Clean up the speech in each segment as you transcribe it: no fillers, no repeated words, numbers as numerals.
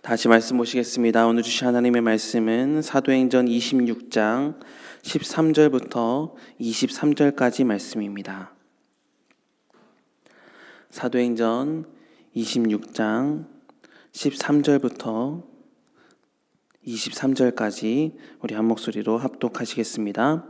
다시 말씀 보시겠습니다. 오늘 주신 하나님의 말씀은 사도행전 26장 13절부터 23절까지 말씀입니다. 사도행전 26장 13절부터 23절까지 우리 한 목소리로 합독하시겠습니다.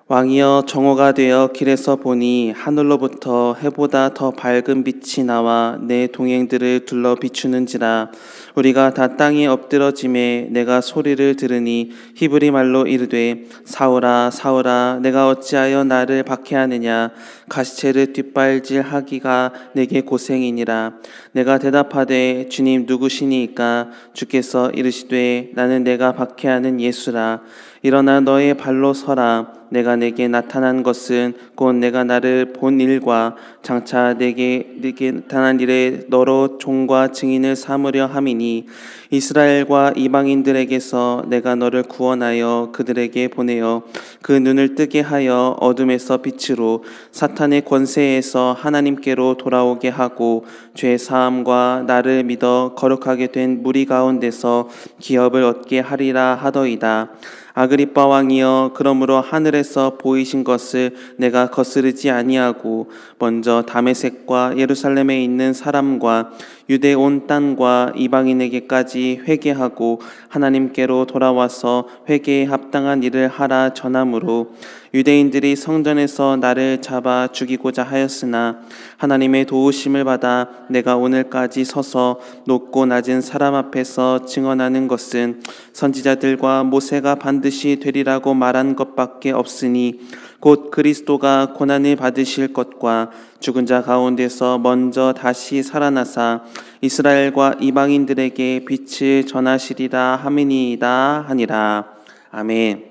왕이여, 정오가 되어 길에서 보니 하늘로부터 해보다 더 밝은 빛이 나와 내 동행들을 둘러 비추는지라. 우리가 다 땅에 엎드러짐에 내가 소리를 들으니 히브리 말로 이르되 사울아 사울아 내가 어찌하여 나를 박해하느냐. 가시체를 뒷발질하기가 내게 고생이니라. 내가 대답하되 주님 누구시니까. 주께서 이르시되 나는 내가 박해하는 예수라. 일어나 너의 발로 서라. 내가 내게 나타난 것은 곧 내가 나를 본 일과 장차 내게 나타난 일에 너로 종과 증인을 삼으려 함이니 이스라엘과 이방인들에게서 내가 너를 구원하여 그들에게 보내어 그 눈을 뜨게 하여 어둠에서 빛으로 사탄의 권세에서 하나님께로 돌아오게 하고 죄 사함과 나를 믿어 거룩하게 된 무리 가운데서 기업을 얻게 하리라 하더이다. 아그리빠 왕이여, 그러므로 하늘에서 보이신 것을 내가 거스르지 아니하고 먼저 다메섹과 예루살렘에 있는 사람과 유대 온 땅과 이방인에게까지 회개하고 하나님께로 돌아와서 회개에 합당한 일을 하라 전함으로 유대인들이 성전에서 나를 잡아 죽이고자 하였으나 하나님의 도우심을 받아 내가 오늘까지 서서 높고 낮은 사람 앞에서 증언하는 것은 선지자들과 모세가 반드시 되리라고 말한 것밖에 없으니 곧 그리스도가 고난을 받으실 것과 죽은 자 가운데서 먼저 다시 살아나사 이스라엘과 이방인들에게 빛을 전하시리라 함이니이다 하니라. 아멘.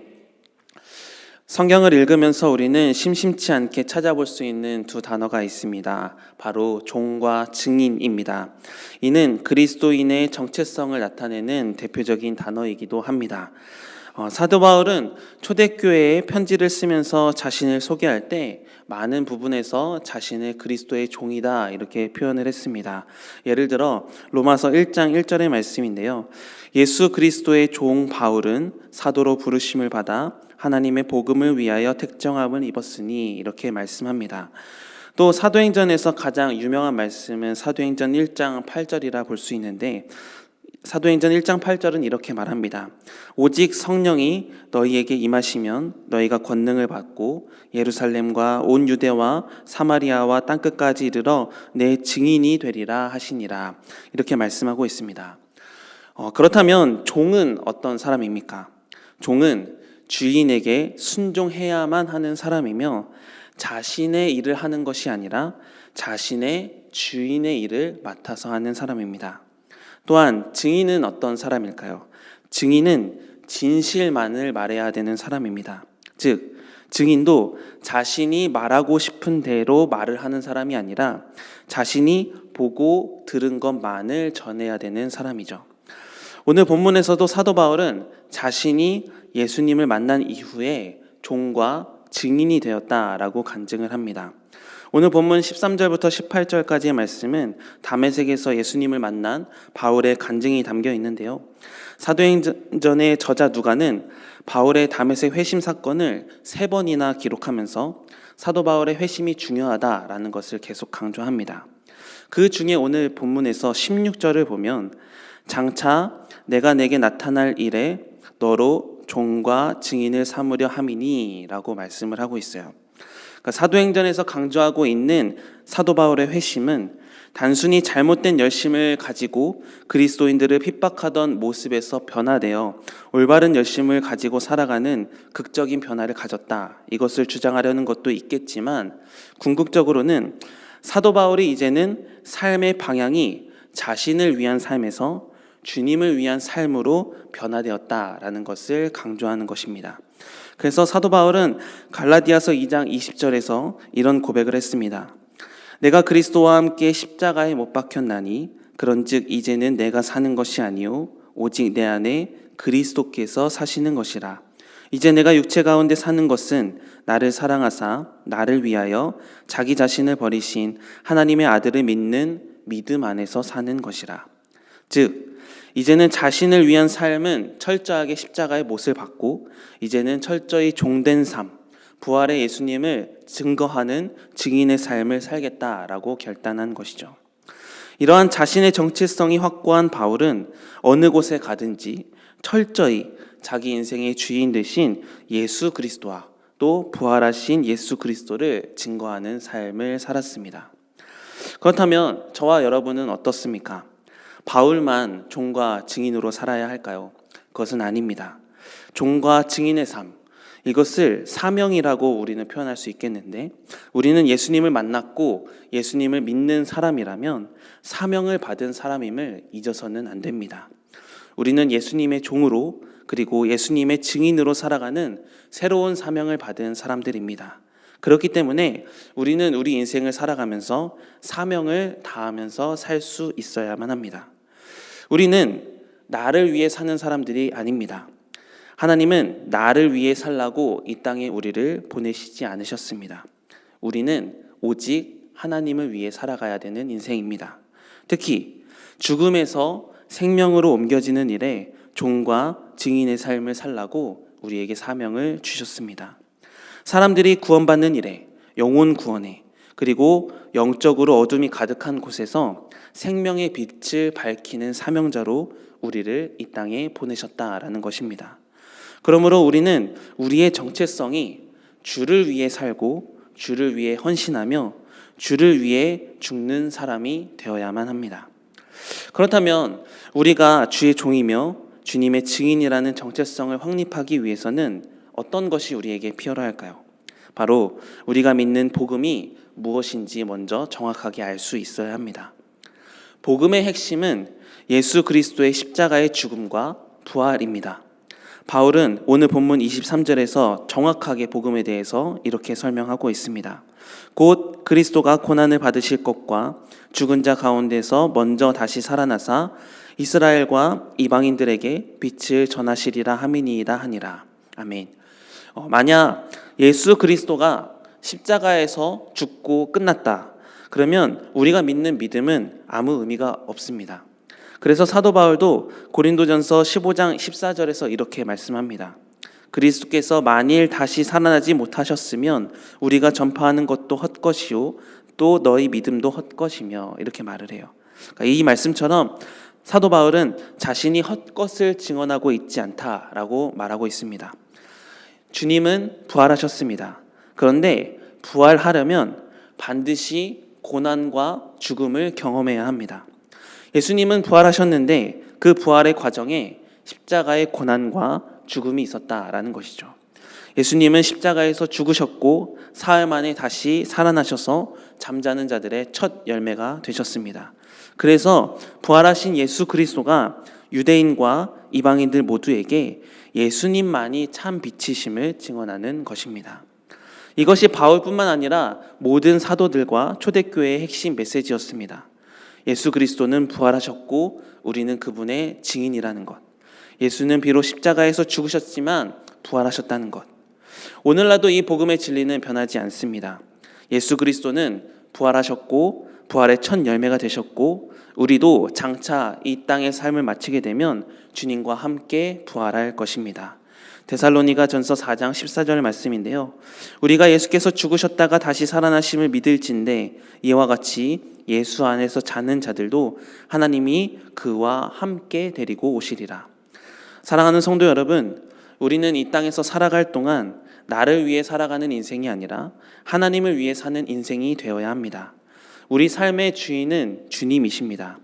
성경을 읽으면서 우리는 심심치 않게 찾아볼 수 있는 두 단어가 있습니다. 바로 종과 증인입니다. 이는 그리스도인의 정체성을 나타내는 대표적인 단어이기도 합니다. 사도 바울은 초대교회에 편지를 쓰면서 자신을 소개할 때 많은 부분에서 자신을 그리스도의 종이다 이렇게 표현을 했습니다. 예를 들어 로마서 1장 1절의 말씀인데요. 예수 그리스도의 종 바울은 사도로 부르심을 받아 하나님의 복음을 위하여 택정함을 입었으니 이렇게 말씀합니다. 또 사도행전에서 가장 유명한 말씀은 사도행전 1장 8절이라 볼 수 있는데 사도행전 1장 8절은 이렇게 말합니다. 오직 성령이 너희에게 임하시면 너희가 권능을 받고 예루살렘과 온 유대와 사마리아와 땅끝까지 이르러 내 증인이 되리라 하시니라. 이렇게 말씀하고 있습니다. 그렇다면 종은 어떤 사람입니까? 종은 주인에게 순종해야만 하는 사람이며 자신의 일을 하는 것이 아니라 자신의 주인의 일을 맡아서 하는 사람입니다. 또한 증인은 어떤 사람일까요? 증인은 진실만을 말해야 되는 사람입니다. 즉, 증인도 자신이 말하고 싶은 대로 말을 하는 사람이 아니라 자신이 보고 들은 것만을 전해야 되는 사람이죠. 오늘 본문에서도 사도 바울은 자신이 예수님을 만난 이후에 종과 증인이 되었다라고 간증을 합니다. 오늘 본문 13절부터 18절까지의 말씀은 다메섹에서 예수님을 만난 바울의 간증이 담겨 있는데요. 사도행전의 저자 누가는 바울의 다메섹 회심 사건을 3번이나 기록하면서 사도 바울의 회심이 중요하다라는 것을 계속 강조합니다. 그 중에 오늘 본문에서 16절을 보면 장차 내가 내게 나타날 일에 너로 종과 증인을 삼으려 함이니 라고 말씀을 하고 있어요. 그러니까 사도행전에서 강조하고 있는 사도 바울의 회심은 단순히 잘못된 열심을 가지고 그리스도인들을 핍박하던 모습에서 변화되어 올바른 열심을 가지고 살아가는 극적인 변화를 가졌다. 이것을 주장하려는 것도 있겠지만 궁극적으로는 사도 바울이 이제는 삶의 방향이 자신을 위한 삶에서 주님을 위한 삶으로 변화되었다라는 것을 강조하는 것입니다. 그래서 사도 바울은 갈라디아서 2장 20절에서 이런 고백을 했습니다. 내가 그리스도와 함께 십자가에 못 박혔나니 그런즉 이제는 내가 사는 것이 아니요 오직 내 안에 그리스도께서 사시는 것이라. 이제 내가 육체 가운데 사는 것은 나를 사랑하사 나를 위하여 자기 자신을 버리신 하나님의 아들을 믿는 믿음 안에서 사는 것이라. 즉 이제는 자신을 위한 삶은 철저하게 십자가의 못을 받고 이제는 철저히 종된 삶, 부활의 예수님을 증거하는 증인의 삶을 살겠다라고 결단한 것이죠. 이러한 자신의 정체성이 확고한 바울은 어느 곳에 가든지 철저히 자기 인생의 주인 되신 예수 그리스도와 또 부활하신 예수 그리스도를 증거하는 삶을 살았습니다. 그렇다면 저와 여러분은 어떻습니까? 바울만 종과 증인으로 살아야 할까요? 그것은 아닙니다. 종과 증인의 삶, 이것을 사명이라고 우리는 표현할 수 있겠는데, 우리는 예수님을 만났고 예수님을 믿는 사람이라면 사명을 받은 사람임을 잊어서는 안 됩니다. 우리는 예수님의 종으로 그리고 예수님의 증인으로 살아가는 새로운 사명을 받은 사람들입니다. 그렇기 때문에 우리는 우리 인생을 살아가면서 사명을 다하면서 살 수 있어야만 합니다. 우리는 나를 위해 사는 사람들이 아닙니다. 하나님은 나를 위해 살라고 이 땅에 우리를 보내시지 않으셨습니다. 우리는 오직 하나님을 위해 살아가야 되는 인생입니다. 특히 죽음에서 생명으로 옮겨지는 일에 종과 증인의 삶을 살라고 우리에게 사명을 주셨습니다. 사람들이 구원받는 일에, 영혼 구원에, 그리고 영적으로 어둠이 가득한 곳에서 생명의 빛을 밝히는 사명자로 우리를 이 땅에 보내셨다라는 것입니다. 그러므로 우리는 우리의 정체성이 주를 위해 살고 주를 위해 헌신하며 주를 위해 죽는 사람이 되어야만 합니다. 그렇다면 우리가 주의 종이며 주님의 증인이라는 정체성을 확립하기 위해서는 어떤 것이 우리에게 필요할까요? 바로 우리가 믿는 복음이 무엇인지 먼저 정확하게 알 수 있어야 합니다. 복음의 핵심은 예수 그리스도의 십자가의 죽음과 부활입니다. 바울은 오늘 본문 23절에서 정확하게 복음에 대해서 이렇게 설명하고 있습니다. 곧 그리스도가 고난을 받으실 것과 죽은 자 가운데서 먼저 다시 살아나사 이스라엘과 이방인들에게 빛을 전하시리라 함이니이다 하니라. 아멘. 만약 예수 그리스도가 십자가에서 죽고 끝났다, 그러면 우리가 믿는 믿음은 아무 의미가 없습니다. 그래서 사도 바울도 고린도전서 15장 14절에서 이렇게 말씀합니다. 그리스도께서 만일 다시 살아나지 못하셨으면 우리가 전파하는 것도 헛것이요 또 너희 믿음도 헛것이며, 이렇게 말을 해요. 그러니까 이 말씀처럼 사도 바울은 자신이 헛것을 증언하고 있지 않다라고 말하고 있습니다. 주님은 부활하셨습니다. 그런데 부활하려면 반드시 고난과 죽음을 경험해야 합니다. 예수님은 부활하셨는데 그 부활의 과정에 십자가의 고난과 죽음이 있었다라는 것이죠. 예수님은 십자가에서 죽으셨고 사흘 만에 다시 살아나셔서 잠자는 자들의 첫 열매가 되셨습니다. 그래서 부활하신 예수 그리스도가 유대인과 이방인들 모두에게 예수님만이 참 빛이심을 증언하는 것입니다. 이것이 바울뿐만 아니라 모든 사도들과 초대교회의 핵심 메시지였습니다. 예수 그리스도는 부활하셨고 우리는 그분의 증인이라는 것. 예수는 비록 십자가에서 죽으셨지만 부활하셨다는 것. 오늘날도 이 복음의 진리는 변하지 않습니다. 예수 그리스도는 부활하셨고 부활의 첫 열매가 되셨고 우리도 장차 이 땅의 삶을 마치게 되면 주님과 함께 부활할 것입니다. 데살로니가 전서 4장 14절 말씀인데요. 우리가 예수께서 죽으셨다가 다시 살아나심을 믿을진데 이와 같이 예수 안에서 자는 자들도 하나님이 그와 함께 데리고 오시리라. 사랑하는 성도 여러분, 우리는 이 땅에서 살아갈 동안 나를 위해 살아가는 인생이 아니라 하나님을 위해 사는 인생이 되어야 합니다. 우리 삶의 주인은 주님이십니다.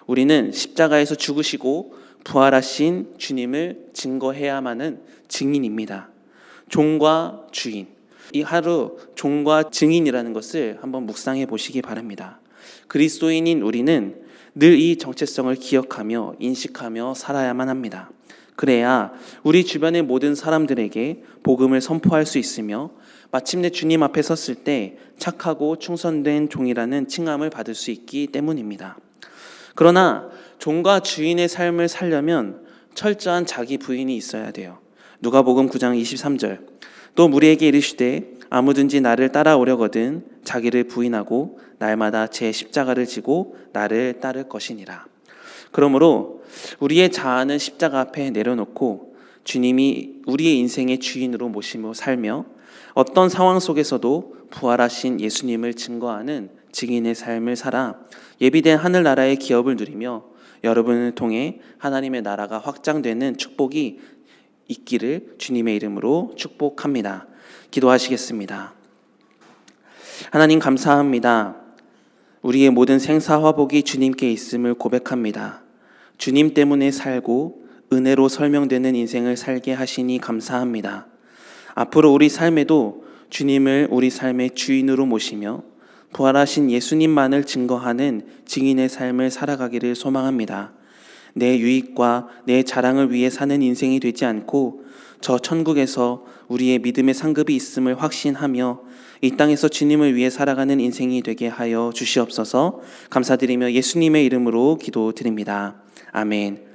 우리는 십자가에서 죽으시고 부활하신 주님을 증거해야만 하는 증인입니다. 종과 주인. 이 하루 종과 증인이라는 것을 한번 묵상해 보시기 바랍니다. 그리스도인인 우리는 늘 이 정체성을 기억하며 인식하며 살아야만 합니다. 그래야 우리 주변의 모든 사람들에게 복음을 선포할 수 있으며 마침내 주님 앞에 섰을 때 착하고 충성된 종이라는 칭함을 받을 수 있기 때문입니다. 그러나 종과 주인의 삶을 살려면 철저한 자기 부인이 있어야 돼요. 누가복음 9장 23절. 또 무리에게 이르시되 아무든지 나를 따라오려거든 자기를 부인하고 날마다 제 십자가를 지고 나를 따를 것이니라. 그러므로 우리의 자아는 십자가 앞에 내려놓고 주님이 우리의 인생의 주인으로 모시며 살며 어떤 상황 속에서도 부활하신 예수님을 증거하는 증인의 삶을 살아 예비된 하늘나라의 기업을 누리며 여러분을 통해 하나님의 나라가 확장되는 축복이 있기를 주님의 이름으로 축복합니다. 기도하시겠습니다. 하나님 감사합니다. 우리의 모든 생사화복이 주님께 있음을 고백합니다. 주님 때문에 살고 은혜로 설명되는 인생을 살게 하시니 감사합니다. 앞으로 우리 삶에도 주님을 우리 삶의 주인으로 모시며 부활하신 예수님만을 증거하는 증인의 삶을 살아가기를 소망합니다. 내 유익과 내 자랑을 위해 사는 인생이 되지 않고 저 천국에서 우리의 믿음의 상급이 있음을 확신하며 이 땅에서 주님을 위해 살아가는 인생이 되게 하여 주시옵소서. 감사드리며 예수님의 이름으로 기도드립니다. 아멘.